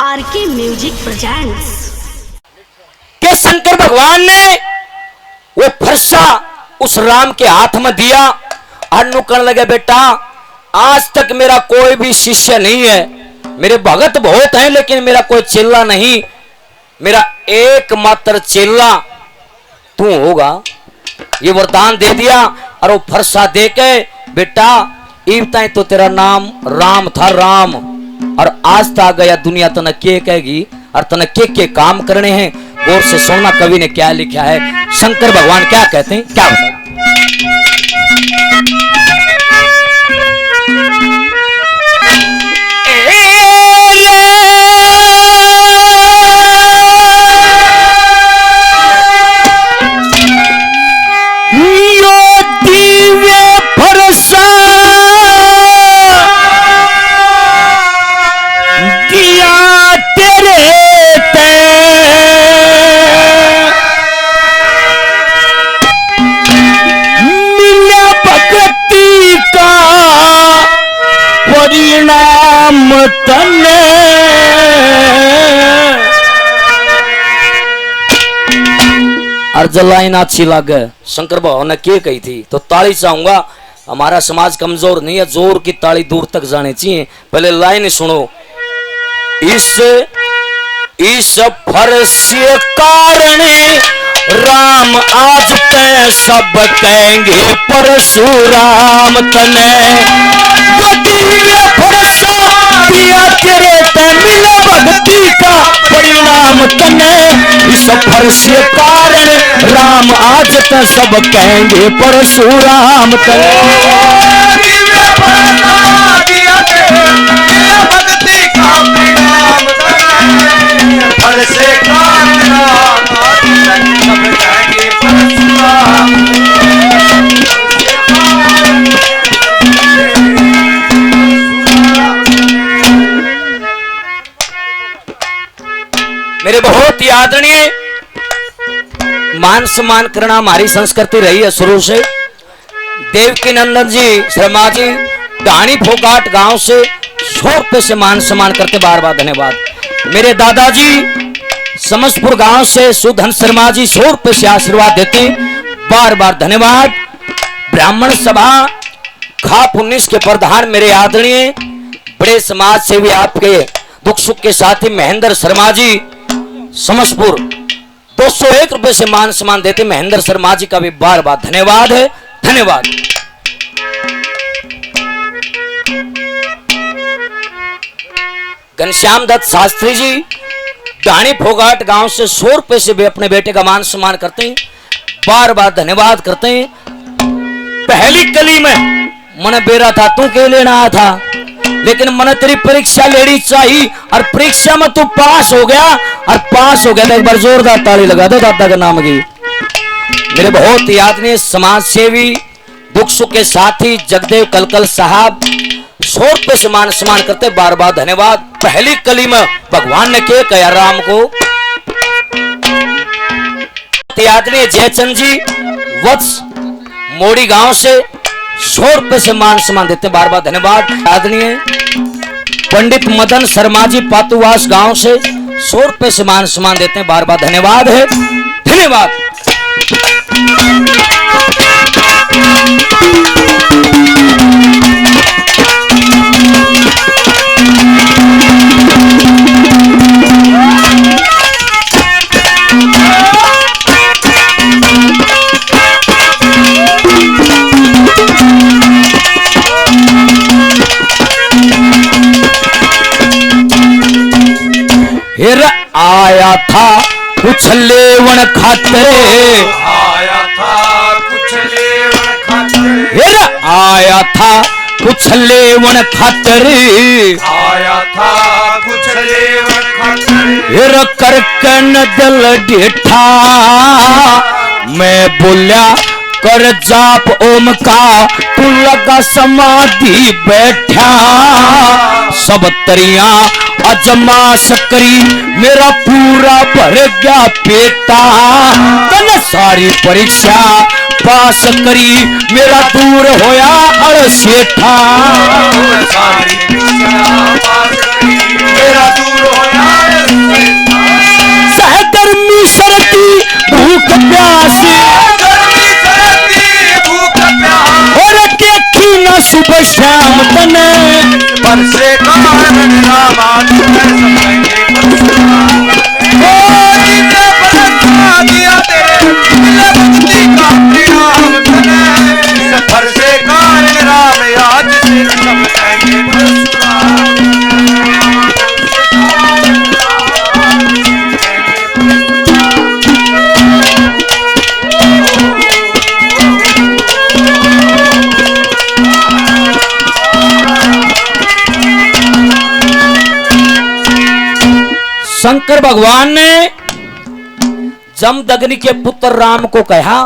RK music presents के शंकर भगवान ने वो फरसा उस राम के हाथ में दिया और नुकन लगे, बेटा आज तक मेरा कोई भी शिष्य नहीं है, मेरे भगत बहुत हैं लेकिन मेरा कोई चेला नहीं, मेरा एकमात्र चेला तू होगा। ये वरदान दे दिया और वो फरसा दे के, बेटा इवता तो तेरा नाम राम था, राम, और आज तक गया दुनिया तने के कहेगी और तने के काम करने हैं। गौर से सुनना कवि ने क्या लिखा है, शंकर भगवान क्या कहते हैं, क्या बताओ। और जलाइन अच्छी लागे, शंकर भगवान ने क्या कही थी, तो ताली चाहूंगा। हमारा समाज कमजोर नहीं है, जोर की ताली दूर तक जानी चाहिए। पहले लाइन सुनो, इस फरसे कारण राम आज ते सब कहेंगे परशुराम तने, फरसा दिया तेरे ते मिले भक्ति का परिणाम तने। इस फरसे कारण राम आज ते सब कहेंगे परशुराम तने। मेरे बहुत ही आदरणीय, मान सम्मान करना हमारी संस्कृति रही है शुरू से। देवकी नंदन जी शर्मा जी ढाणी फोकाट गांव से 100 रुपए से मान सम्मान करते, बार बार धन्यवाद। मेरे दादाजी समस्तपुर गांव से सुधन शर्मा जी 100 रुपए से आशीर्वाद देते, बार बार धन्यवाद। ब्राह्मण सभा खाप 19 के प्रधान मेरे आदरणीय बड़े समाज से भी आपके दुख सुख के साथी महेंद्र शर्मा जी समस्तपुर 201 रुपए से मान सम्मान देते, महेंद्र शर्मा जी का भी बार बार धन्यवाद है, धन्यवाद। घनश्याम दत्त शास्त्री जी ढाणी फोगाट गांव से 100 रुपए से भी अपने बेटे का मान सम्मान करते हैं, बार बार धन्यवाद करते हैं। पहली कली में मन बेरा था, तू के लेना आया था, लेकिन मन तेरी परीक्षा लेनी चाहिए और परीक्षा में तू पास हो गया, और पास हो गया तो एक बार जोरदार ताली लगा दो दादा के नाम की। मेरे बहुत याद ने समाज सेवी दुख सुख के साथी जगदेव कलकल साहब 100 रुपए से मान सम्मान करते, बार बार धन्यवाद। पहली कली में भगवान ने क्या कहा राम को। याद ने जयचंद जी वत्स मोड़ी गांव से 100 रुपए से मान सम्मान देते, बार बार धन्यवाद। आदरणीय पंडित मदन शर्मा जी पातुवास गांव से 100 रुपए से मान सम्मान देते हैं, बार बार धन्यवाद है, धन्यवाद। हिर आया था कुछ लेवन खाते, आया था कुछ लेवन खातिर, हिर आया था कुछ लेवन खातिर, आया था कुछ लेवन खातिर। हिर करकन दिल डेठा, मैं बोल्या कर जाप ओम का, तू लगा समाधि बैठा, सब तरिया अजमा सकरी मेरा पूरा भर गया पेटा, तन सारी परीक्षा पास करी मेरा दूर होया अड़सेठा, सारी परीक्षा पास करी मेरा दूर होया पर से कारण राम आज है सब कहेंगे परशुराम। ओ जिसने बरसा दिया तेरे दिल भक्ति का परिणाम तने, इस पर से कारण राम आज से सब कहेंगे परशुराम। शंकर भगवान ने जमदग्नि के पुत्र राम को कहा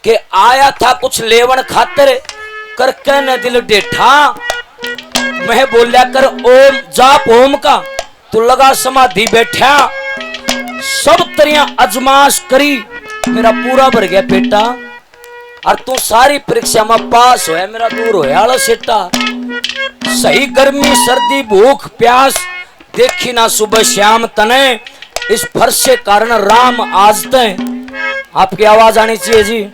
कि आया था कुछ लेवन खातर करके न दिल डेठा, मैं बोलिया कर ओम जाप ओम का, तू लगा समाधि बैठा, सब तरिया अजमाश करी मेरा पूरा भर गया बेटा, और तू सारी परीक्षा में पास होया मेरा दूर होया सेटा। सही गर्मी सर्दी भूख प्यास देखी ना सुबह शाम तने, इस फर्श से कारण राम आज तय। आपकी आवाज आनी चाहिए जी,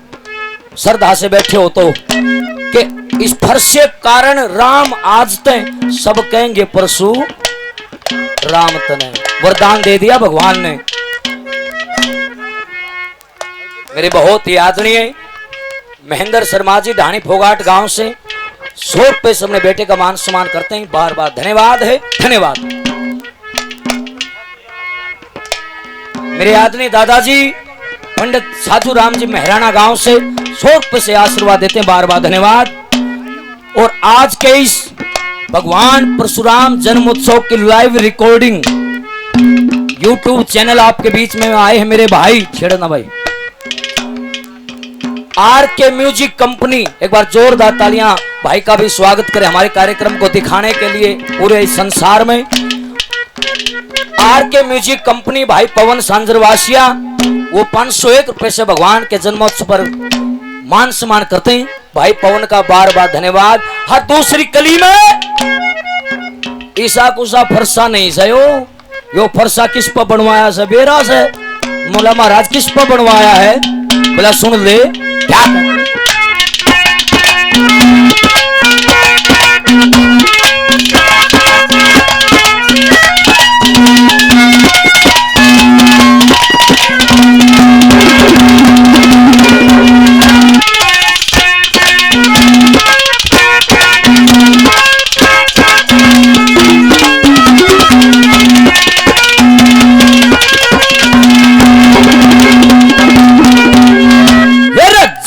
श्रद्धा से बैठे हो तो, कि इस फर्श से कारण राम आज तय, सब कहेंगे परशु राम तने। वरदान दे दिया भगवान ने। मेरे बहुत ही आदरणीय महेंद्र शर्मा जी ढाणी फोगाट गांव से 100 रुपए से अपने बेटे का मान सम्मान करते हैं, बार बार धन्यवाद है, धन्यवाद। मेरे आदरणीय दादाजी पंडित साधु राम जी मेहराना गांव से 100 रुपए से आशीर्वाद देते हैं, बार बार धन्यवाद। और आज के इस भगवान परशुराम जन्मोत्सव की लाइव रिकॉर्डिंग YouTube चैनल आपके बीच में आए हैं मेरे भाई छेड़ना भाई, RK म्यूजिक कंपनी, एक बार जोरदार तालियां भाई का भी स्वागत करें हमारे कार्यक्रम को दिखाने के लिए पूरे संसार में। RK म्यूजिक कंपनी भाई पवन सांजरवासिया, वो 501 रुपए से भगवान के जन्मोत्सव पर मान सम्मान करते हैं, भाई पवन का बार बार धन्यवाद। हर दूसरी कली में ईसा कुसा फरसा नहीं सयो, यो फरसा किस पर बनवाया से बेरा से मोला महाराज किस पर बनवाया है, बोला सुन ले क्या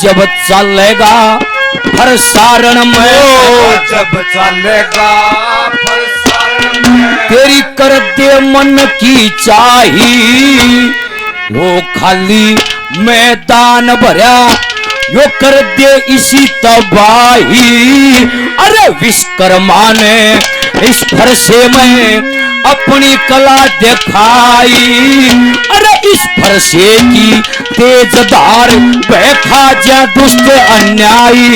जब चलेगा प्रसारण में, जब चलेगा प्रसारण में, तेरी कर दे मन की चाही, वो खाली मैदान भरा यो कर दे इसी तबाही। अरे विश्वकर्मा ने इस फरसे में अपनी कला दिखाई, अरे इस फरसे की तेज धार बहखा जा दुष्ट अन्यायी।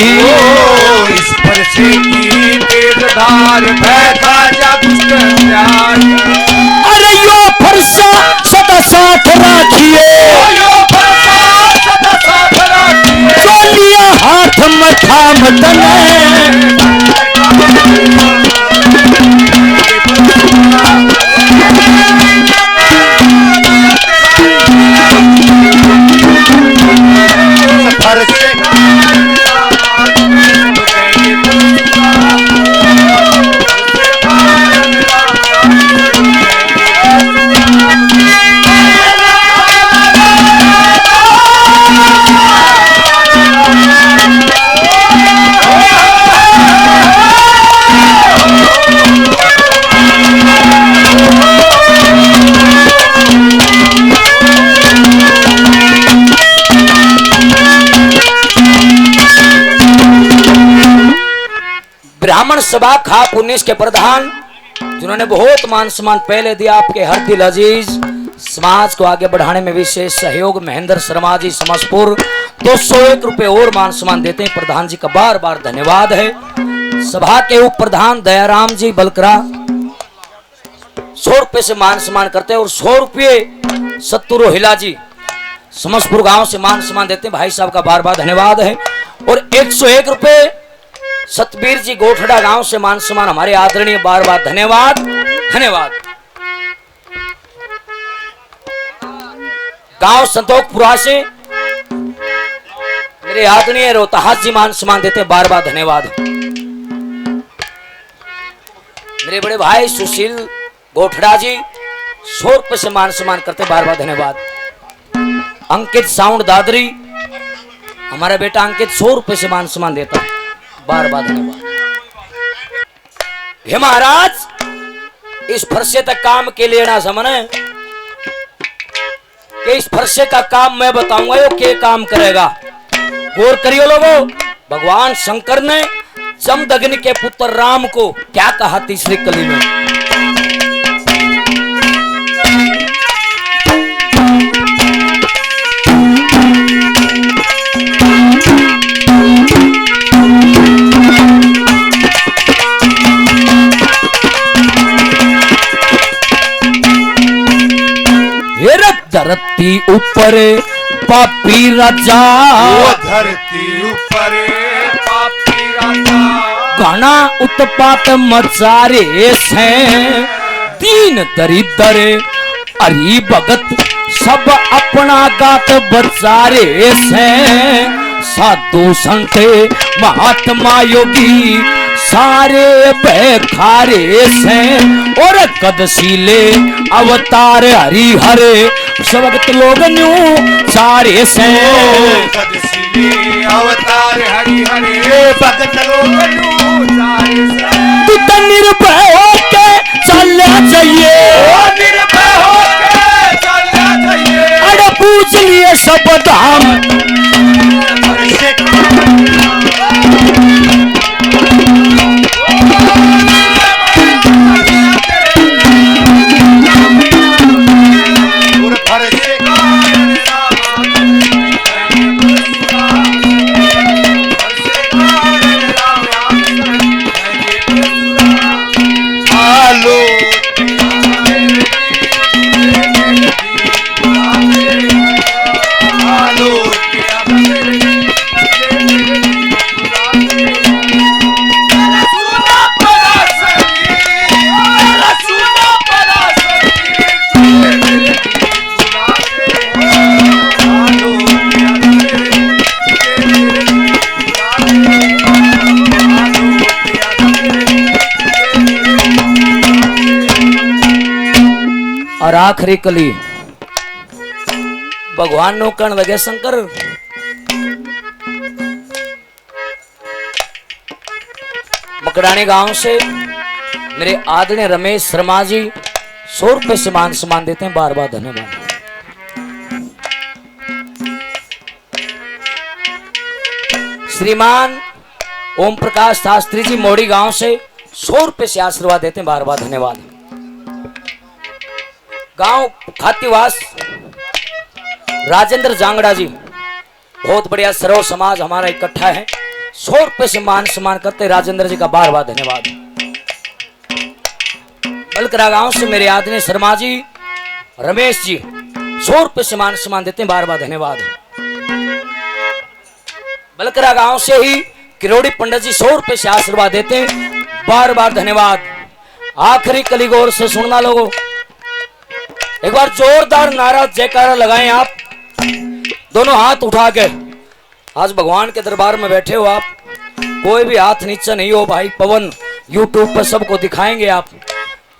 इस फरसे की तेज धार बहखा जा दुष्ट अन्यायी। अरे यो फरसा सदा साथ राखिए, जो लिया हाथ में थाम तने, ब्राह्मण सभा खाप 19 के प्रधान, जिन्होंने बहुत मान सम्मान पहले दिया आपके हर दिल अजीज, समाज को आगे बढ़ाने में विशेष सहयोग महेंद्र शर्मा जी समसपुर 201 रुपए और मान सम्मान देते हैं, प्रधान जी का बार बार धन्यवाद है। सभा के उप प्रधान दयाराम जी बलकरा 100 रुपए से मान सम्मान करते हैं, और 100 रुपये सत्तू रोहिला जी समसपुर गांव से मान सम्मान देते हैं, भाई साहब का बार बार धन्यवाद है। और 101 रुपए सतबीर जी गोठड़ा गांव से मान सम्मान हमारे आदरणीय, बार बार धन्यवाद धन्यवाद। गांव संतोखपुरा से मेरे आदरणीय रोहतास जी मान सम्मान देते, बार बार धन्यवाद। मेरे बड़े भाई सुशील गोठड़ा जी 100 रुपए से मान सम्मान करते, बार बार धन्यवाद। अंकित साउंड दादरी हमारा बेटा अंकित 100 रुपए से मान सम्मान देता, बार बार धन्यवाद। हे महाराज, इस फरसे तक काम के लिए ना समझे कि इस फरसे का काम मैं बताऊंगा यो क्या काम करेगा। गौर करियो लोगों, भगवान शंकर ने जमदग्नि के पुत्र राम को क्या कहा तीसरी कली में? धरती ऊपर पापी राजा, धरती ऊपर पापी राजा, घना उत्पात मचारे से दीन दरिद्र हरि भगत सब अपना गात बचारे से। साधु संत महात्मा योगी सारे बेखारे से, और कदशीले अवतार हरि हरे सबक लोग न्यू सारे से। कदशीले अवतार हरि हरे भगत लोग न्यू सारे से। तू तो निर्भय होके चलना चाहिए, निर्भय होके चलना चाहिए। अरे पूछ लिए सब धाम, और आखिरी कली भगवान नो कण लगे शंकर। मकड़ानी गांव से मेरे आदरणीय रमेश शर्मा जी 100 रुपए से मान सम्मान देते हैं, बार बार धन्यवाद। श्रीमान ओम प्रकाश शास्त्री जी मोड़ी गांव से 100 रुपए से आशीर्वाद देते हैं, बार बार धन्यवाद। गांव खातीवास राजेंद्र जांगड़ा जी, बहुत बढ़िया सर्व समाज हमारा इकट्ठा है, 100 रुपए से मान सम्मान करते राजेंद्र जी का, बार बार धन्यवाद। बलकरा गांव से मेरे आदरणीय शर्मा जी रमेश जी 100 रुपए से मान सम्मान देते हैं, बार बार धन्यवाद। बलकरा गांव से ही किरोड़ी पंडित जी 100 रुपए से आशीर्वाद देते हैं, बार बार धन्यवाद। आखिरी कली गौर से सुनना लोगों, एक बार जोरदार नारा जयकारा लगाएं आप, दोनों हाथ उठा के। आज भगवान के दरबार में बैठे हो आप, कोई भी हाथ नीचे नहीं हो भाई। पवन यूट्यूब पर सबको दिखाएंगे आप,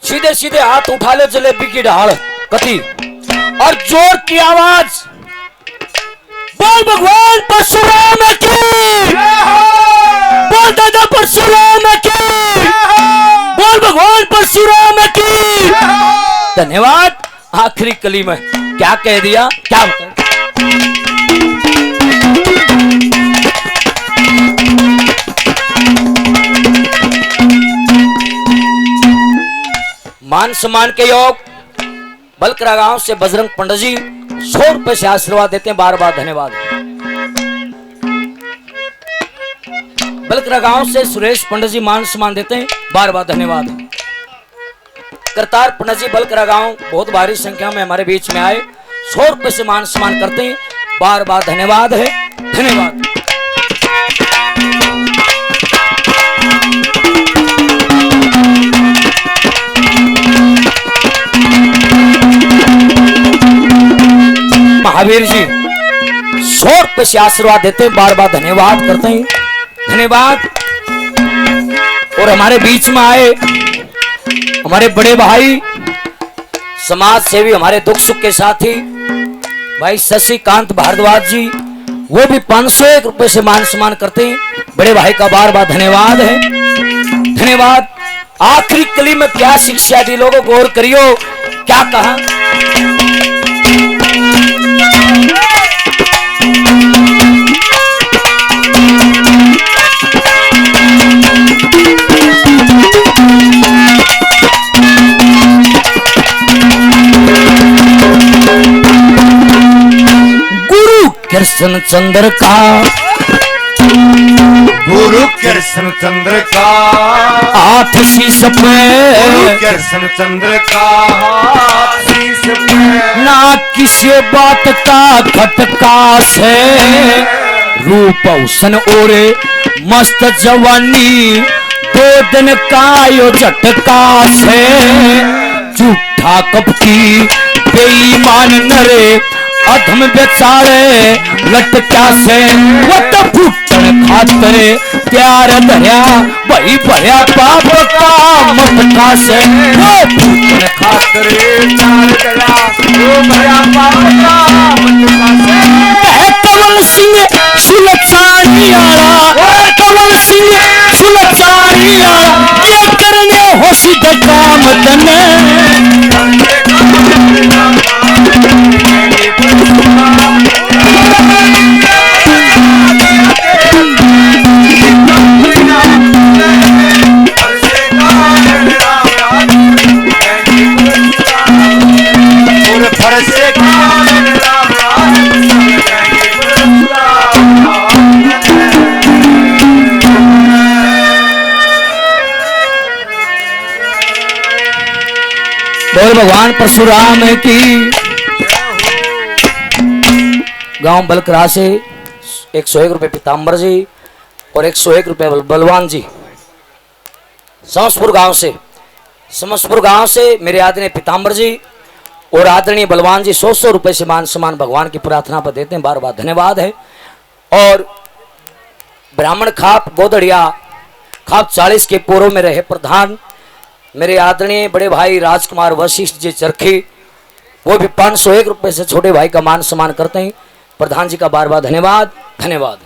सीधे सीधे हाथ उठा ले, जलेबी की ढाल कति और जोर की आवाज, बोल भगवान परशुराम की, बोल दादा परशुराम की, बोल भगवान परशुराम की। धन्यवाद। आखिरी कली में क्या कह दिया, क्या बताया? मान सम्मान के योग बलकरा गांव से बजरंग पंडित जी 100 रुपए से आशीर्वाद देते हैं, बार बार धन्यवाद। बलकरा गांव से सुरेश पंडित जी मान सम्मान देते हैं, बार बार धन्यवाद। करतार पंडित जी बलकरा गांव बहुत भारी संख्या में हमारे बीच में आए, 100 रुपए से मान सम्मान करते हैं, बार बार धन्यवाद है, धन्यवाद। महावीर जी 100 रुपए से आशीर्वाद देते हैं, बार बार धन्यवाद करते हैं, धन्यवाद। और हमारे बीच में आए हमारे बड़े भाई समाज सेवी, हमारे दुख सुख के साथी भाई शशिकांत भारद्वाज जी, वो भी 501 रुपए से मान सम्मान करते हैं। बड़े भाई का बार बार धन्यवाद है, धन्यवाद। आखिरी कली में क्या शिक्षा दी, लोगों गौर करियो क्या कहा। कृष्ण चंद्र का, गुरु कृष्ण चंद्र का 8 शीश पे, कृष्ण चंद्र का 8 शीश पे, ना किसी बात का खटका से, रूप हुसन ओरे मस्त जवानी, 2 दिन का यो झटका से, झूठा कपटी बेईमान नरे, अधम बेचारे लटका से, वो तो फूटन खातरे प्यार धर्या, वही भर्या पाप का मटका से, वो फूटन खातरे चार गया वो भया पाप का मटका से। कहे कंवल सिंह सुलचानियारा, कंवल सिंह सुलचानियारा, ये करने हो सीधे काम तने, बोल भगवान परशुराम की। गांव बलकरा से 101 रुपए पीताम्बर जी और 101 रुपए बलवान जी। समस्तपुर गांव से मेरे आदरणीय पीताम्बर जी और आदरणीय बलवान जी 100 रुपए से मान सम्मान भगवान की प्रार्थना पर देते हैं, बार बार धन्यवाद है। और ब्राह्मण खाप गोदड़िया खाप 40 के पूर्व में रहे प्रधान मेरे आदरणीय बड़े भाई राजकुमार वशिष्ठ जी चरखी, वो भी 501 रुपए से छोटे भाई का मान सम्मान करते हैं। प्रधान जी का बार बार धन्यवाद, धन्यवाद।